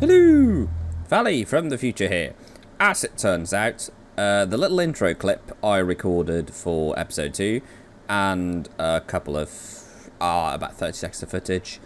Hello! Phali from the future here. As it turns out, the little intro clip I recorded for episode 2 and a couple of, about 30 seconds of footage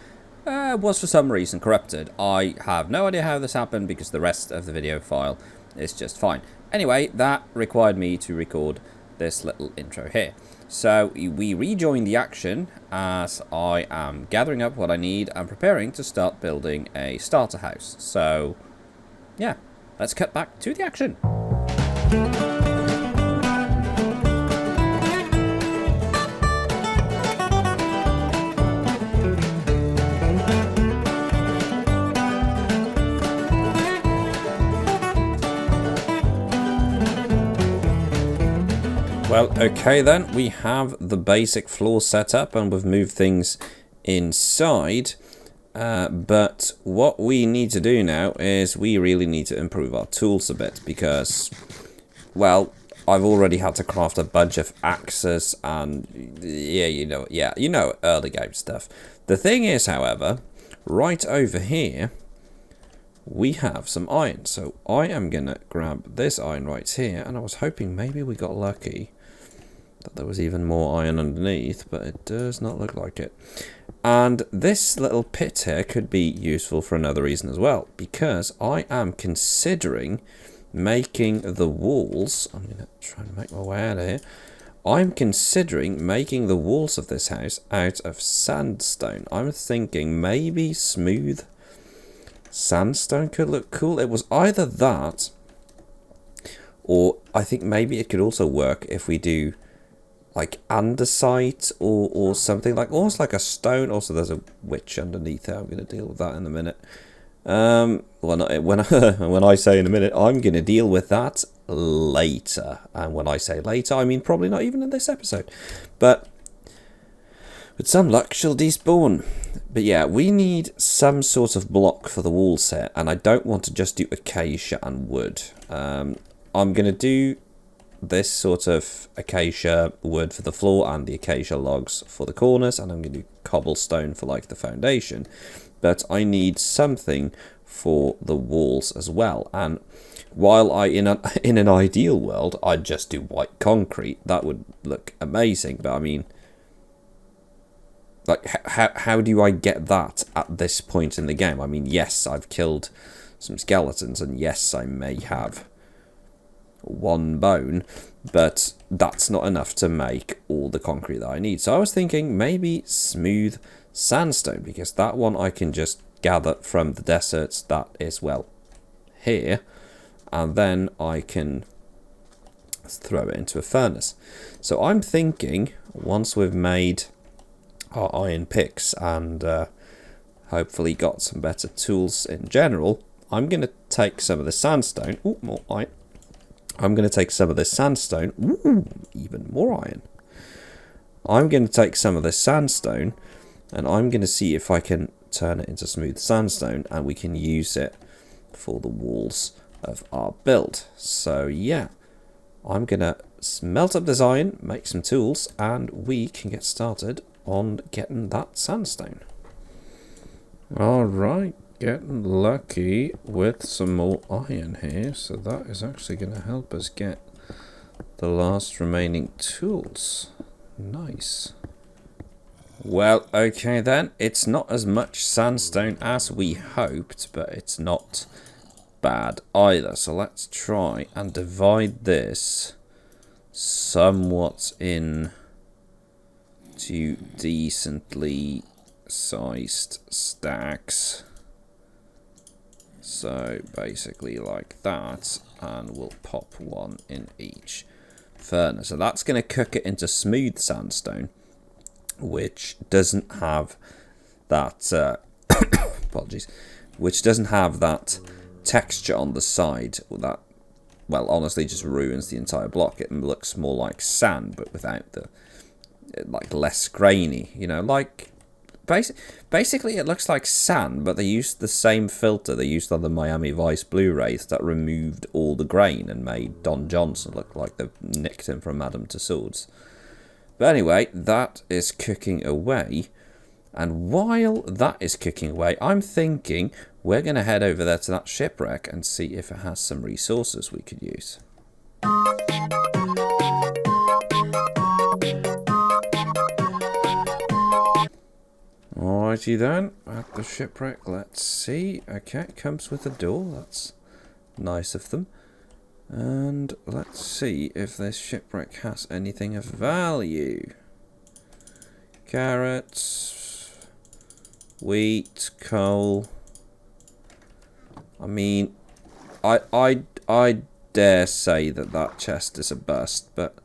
was for some reason corrupted. I have no idea how this happened because the rest of the video file is just fine. Anyway, that required me to record this little intro here. So we rejoin the action as I am gathering up what I need and preparing to start building a starter house. So yeah, let's cut back to the action. Well, okay then, we have the basic floor set up and we've moved things inside. But what we need to do now is we really need to improve our tools a bit because, well, I've already had to craft a bunch of axes and, you know, early game stuff. The thing is, however, right over here, we have some iron. So I am going to grab this iron right here, and I was hoping maybe we got lucky that there was even more iron underneath, but it does not look like it. And this little pit here could be useful for another reason as well, because I am considering making the walls. I'm going to try and make my way out of here. I'm considering making the walls of this house out of sandstone. I'm thinking maybe smooth sandstone could look cool. It was either that, or I think maybe it could also work if we do like andesite or something, like almost like a stone. Also, there's a witch underneath there. I'm going to deal with that in a minute. Well, when I say in a minute, I'm going to deal with that later. And when I say later, I mean probably not even in this episode. But with some luck, she'll despawn. But yeah, we need some sort of block for the wall set, and I don't want to just do acacia and wood. I'm going to do this sort of acacia wood for the floor and the acacia logs for the corners, and I'm going to do cobblestone for like the foundation. But I need something for the walls as well. And while in an ideal world I'd just do white concrete, that would look amazing. But I mean, like, how do I get that at this point in the game? I mean, yes, I've killed some skeletons, and yes, I may have one bone, but that's not enough to make all the concrete that I need. So I was thinking maybe smooth sandstone, because that one I can just gather from the deserts that is, well, here, and then I can throw it into a furnace. So I'm thinking once we've made our iron picks and hopefully got some better tools in general, I'm going to take some of the sandstone. Ooh, more iron. I'm going to take some of this sandstone. Ooh, even more iron. I'm going to take some of this sandstone, and I'm going to see if I can turn it into smooth sandstone, and we can use it for the walls of our build. So yeah, I'm going to melt up this iron, make some tools, and we can get started on getting that sandstone. Alright, getting lucky with some more iron here, so that is actually going to help us get the last remaining tools. Nice. Well, okay then, it's not as much sandstone as we hoped, but it's not bad either. So let's try and divide this somewhat in two decently sized stacks. So basically like that, and we'll pop one in each furnace. So that's going to cook it into smooth sandstone, which doesn't have that apologies, which doesn't have that texture on the side that, well, honestly just ruins the entire block. It looks more like sand, but without the, like, less grainy, you know, like basically it looks like sand, but they used the same filter they used on the Miami Vice Blu-rays that removed all the grain and made Don Johnson look like they've nicked him from Madame Tussauds. But anyway, that is cooking away, And while that is cooking away, I'm thinking we're going to head over there to that shipwreck and see if it has some resources we could use. Alrighty then, at the shipwreck, let's see. Okay, it comes with a door, that's nice of them. And let's see if this shipwreck has anything of value. Carrots, wheat, coal. I mean, I dare say that chest is a bust, but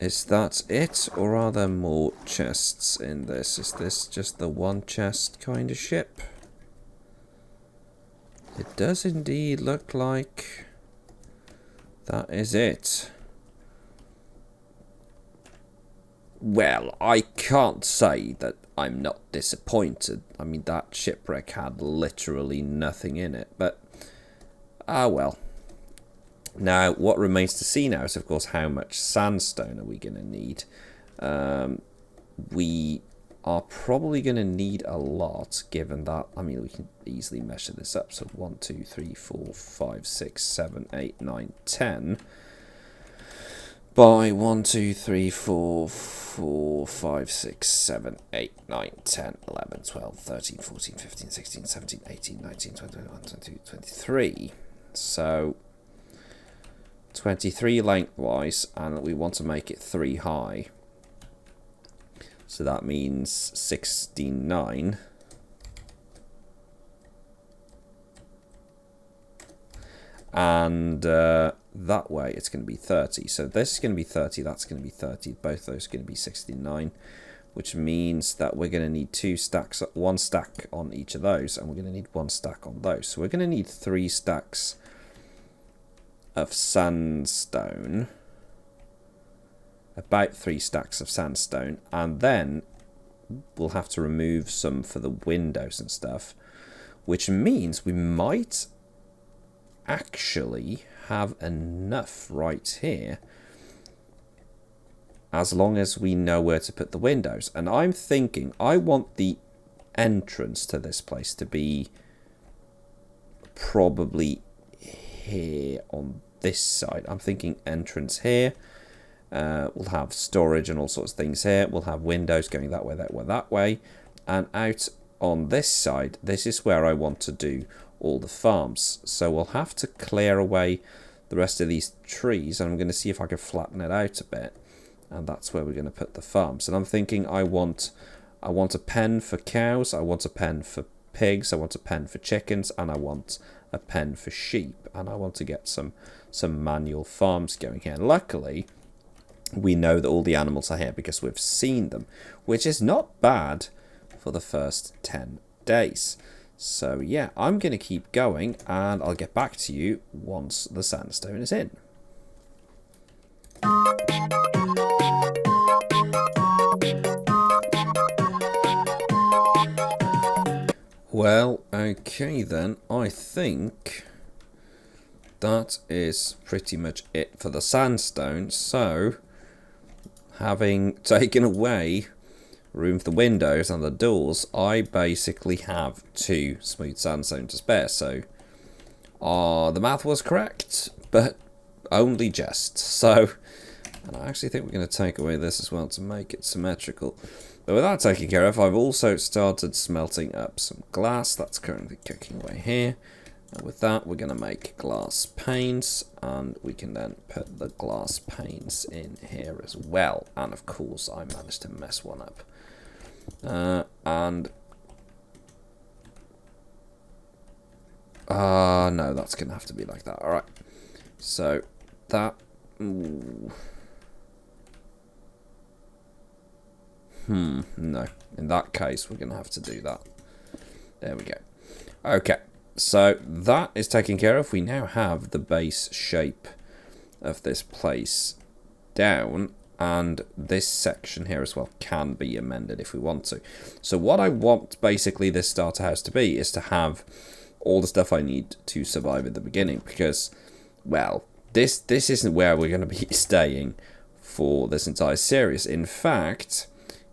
is that it, or are there more chests in this? Is this just the one chest kind of ship? It does indeed look like that is it. Well, I can't say that I'm not disappointed. I mean, that shipwreck had literally nothing in it, but ah well. Now, what remains to see now is, of course, how much sandstone are we going to need. We are probably going to need a lot, given that, I mean, we can easily measure this up. So 1, 2, 3, 4, 5, 6, 7, 8, 9, 10. By 1, 2, 3, 4, 5, 6, 7, 8, 9, 10, 11, 12, 13, 14, 15, 16, 17, 18, 19, 20, 21, 22, 23. So 23 lengthwise, and we want to make it 3 high. So that means 69. And that way it's going to be 30. So this is going to be 30, that's going to be 30. Both those are going to be 69, which means that we're going to need 2 stacks, 1 stack on each of those, and we're going to need 1 stack on those. So we're going to need 3 stacks of sandstone, about 3 stacks of sandstone, and then we'll have to remove some for the windows and stuff, which means we might actually have enough right here, as long as we know where to put the windows. And I'm thinking I want the entrance to this place to be probably here on this side. I'm thinking entrance here. We'll have storage and all sorts of things here. We'll have windows going that way, that way, that way. And out on this side, this is where I want to do all the farms. So we'll have to clear away the rest of these trees, and I'm going to see if I can flatten it out a bit. And that's where we're going to put the farms. And I'm thinking I want a pen for cows, I want a pen for pigs, I want a pen for chickens, and I want a pen for sheep. And I want to get some manual farms going here. And luckily, we know that all the animals are here because we've seen them, which is not bad for the first 10 days. So yeah, I'm going to keep going, and I'll get back to you once the sandstone is in. Well, okay then, I think that is pretty much it for the sandstone. So, having taken away room for the windows and the doors, I basically have 2 smooth sandstone to spare. So, the math was correct, but only just. So, and I actually think we're going to take away this as well to make it symmetrical. But with that taken care of, I've also started smelting up some glass. That's currently cooking away here. And with that, we're going to make glass panes, and we can then put the glass panes in here as well. And of course, I managed to mess one up. No, that's going to have to be like that. All right. So that. Ooh. No. In that case, we're going to have to do that. There we go. Okay. So that is taken care of. We now have the base shape of this place down, and this section here as well can be amended if we want to. So what I want basically this starter house to be is to have all the stuff I need to survive at the beginning, because, well, this isn't where we're going to be staying for this entire series. In fact,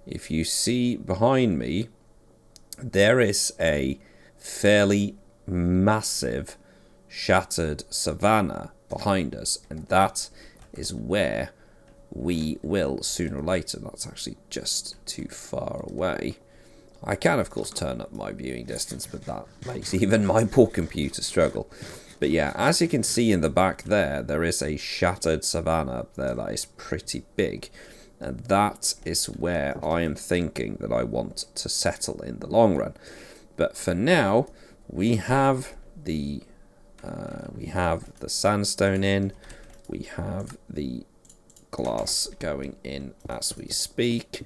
if you see behind me, there is a fairly massive shattered savanna behind us, and that is where we will sooner or later. That's actually just too far away. I can of course turn up my viewing distance, but that makes even my poor computer struggle. But yeah, as you can see in the back there is a shattered savanna up there that is pretty big, and that is where I am thinking that I want to settle in the long run. But for now, we have the sandstone in, we have the glass going in as we speak.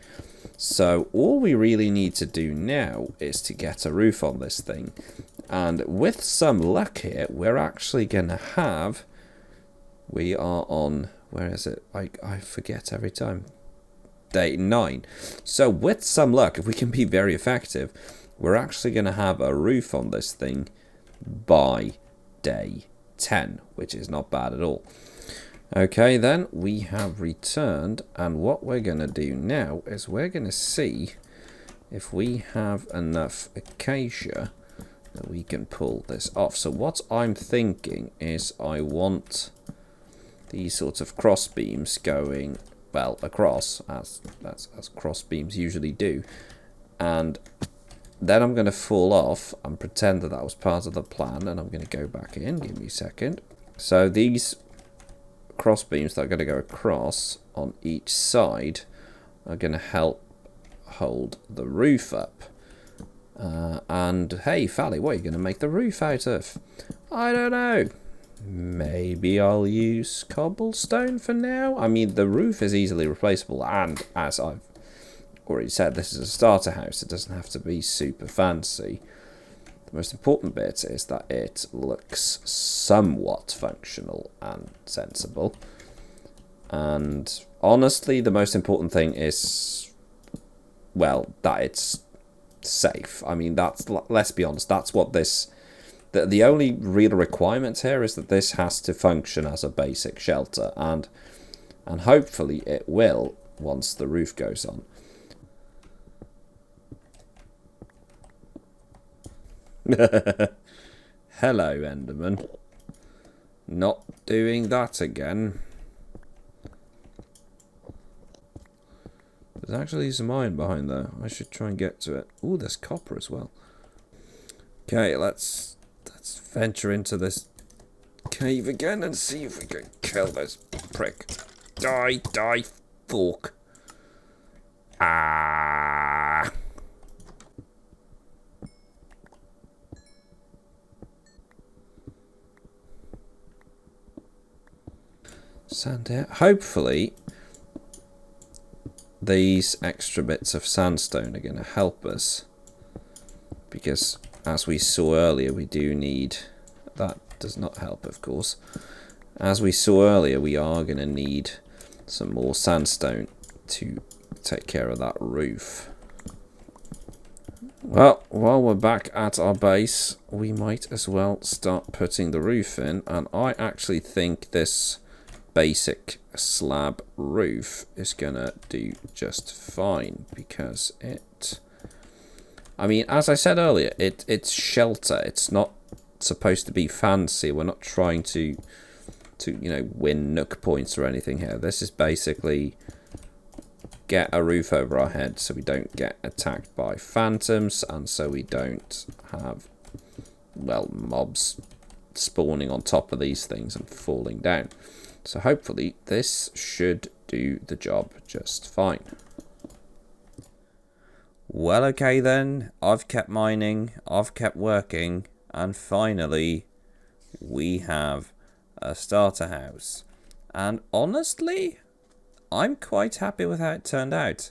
So all we really need to do now is to get a roof on this thing. And with some luck here, we're actually going to have... We are on... Where is it? I forget every time. Day 9. So with some luck, if we can be very effective, we're actually going to have a roof on this thing by day 10, which is not bad at all. Okay, then we have returned, and what we're going to do now is we're going to see if we have enough acacia that we can pull this off. So what I'm thinking is I want these sorts of cross beams going, well, across, as cross beams usually do, and then I'm going to fall off and pretend that that was part of the plan, and I'm going to go back in. Give me a second. So these cross beams that are going to go across on each side are going to help hold the roof up. And hey, Phali, what are you going to make the roof out of? I don't know. Maybe I'll use cobblestone for now. I mean, the roof is easily replaceable, and as I've already said, this is a starter house. It doesn't have to be super fancy. The most important bit is that it looks somewhat functional and sensible. And honestly, the most important thing is, well, that it's safe. I mean, that's, let's be honest, that's what this... The only real requirement here is that this has to function as a basic shelter, and hopefully it will once the roof goes on. Hello, Enderman. Not doing that again. There's actually some iron behind there. I should try and get to it. Ooh, there's copper as well. Okay, let's venture into this cave again and see if we can kill this prick. Die, fork. Ah. Sand here. Hopefully these extra bits of sandstone are going to help us, because as we saw earlier, we do need... That does not help, of course. As we saw earlier, we are going to need some more sandstone to take care of that roof. Well, while we're back at our base, we might as well start putting the roof in, and I actually think this basic slab roof is gonna do just fine, because it... I mean, as I said earlier, it's shelter. It's not supposed to be fancy. We're not trying to you know, win nook points or anything here. This is basically get a roof over our head so we don't get attacked by phantoms, and so we don't have, well, mobs spawning on top of these things and falling down. So hopefully this should do the job just fine. Well, okay then, I've kept mining, I've kept working, and finally we have a starter house. And honestly, I'm quite happy with how it turned out.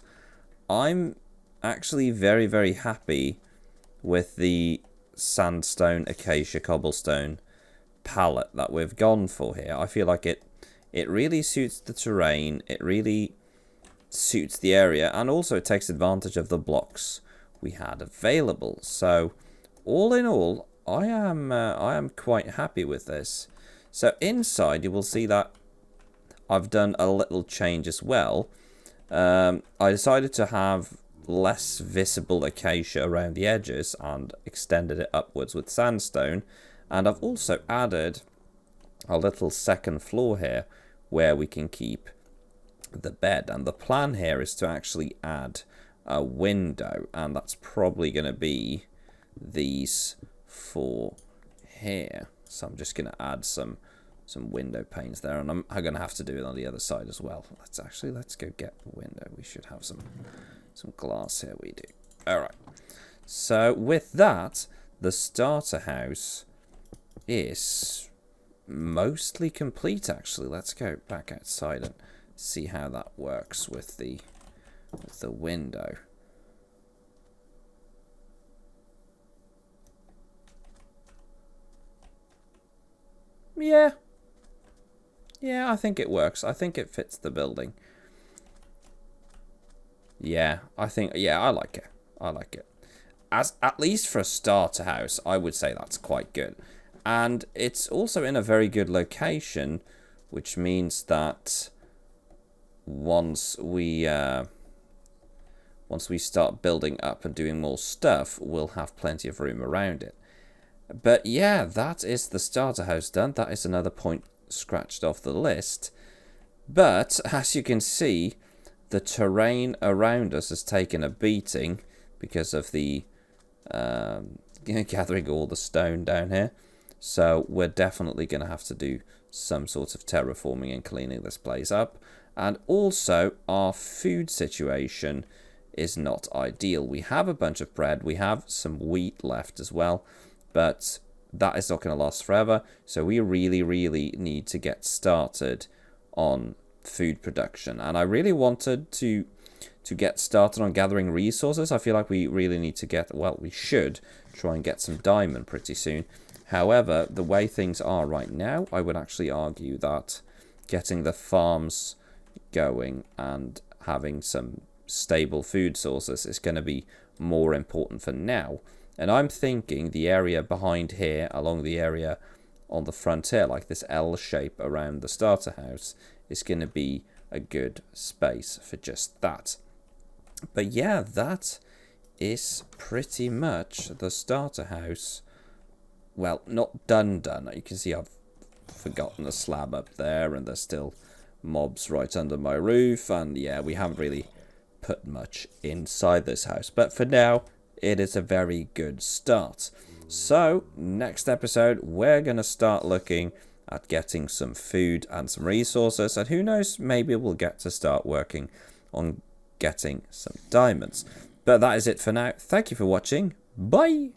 I'm actually very, very happy with the sandstone, acacia, cobblestone palette that we've gone for here. I feel like it really suits the terrain, it really suits the area, and also it takes advantage of the blocks we had available. So all in all, I am quite happy with this. So inside you will see that I've done a little change as well. I decided to have less visible acacia around the edges and extended it upwards with sandstone. And I've also added a little second floor here where we can keep the bed. And the plan here is to actually add a window, and that's probably going to be these 4 here. So I'm just going to add some window panes there, and I'm going to have to do it on the other side as well. Let's go get the window. We should have some glass here. We do. All right. So with that, the starter house is mostly complete, actually. Let's go back outside and see how that works with the window. Yeah, I think it works. I think it fits the building. Yeah, I like it. I like it. At least for a starter house, I would say that's quite good. And it's also in a very good location, which means that once we start building up and doing more stuff, we'll have plenty of room around it. But yeah, that is the starter house done. That is another point scratched off the list. But as you can see, the terrain around us has taken a beating because of the gathering all the stone down here. So we're definitely going to have to do some sort of terraforming and cleaning this place up. And also, our food situation is not ideal. We have a bunch of bread. We have some wheat left as well. But that is not going to last forever. So we really, really need to get started on food production. And I really wanted to get started on gathering resources. I feel like we really need to we should try and get some diamond pretty soon. However, the way things are right now, I would actually argue that getting the farms going and having some stable food sources is going to be more important for now. And I'm thinking the area behind here, along the area on the frontier, like this L shape around the starter house, is going to be a good space for just that. But yeah, that is pretty much the starter house. Well, not done. You can see I've forgotten the slab up there, and there's still mobs right under my roof. And yeah, we haven't really put much inside this house. But for now, it is a very good start. So, next episode, we're going to start looking at getting some food and some resources. And who knows, maybe we'll get to start working on getting some diamonds. But that is it for now. Thank you for watching. Bye!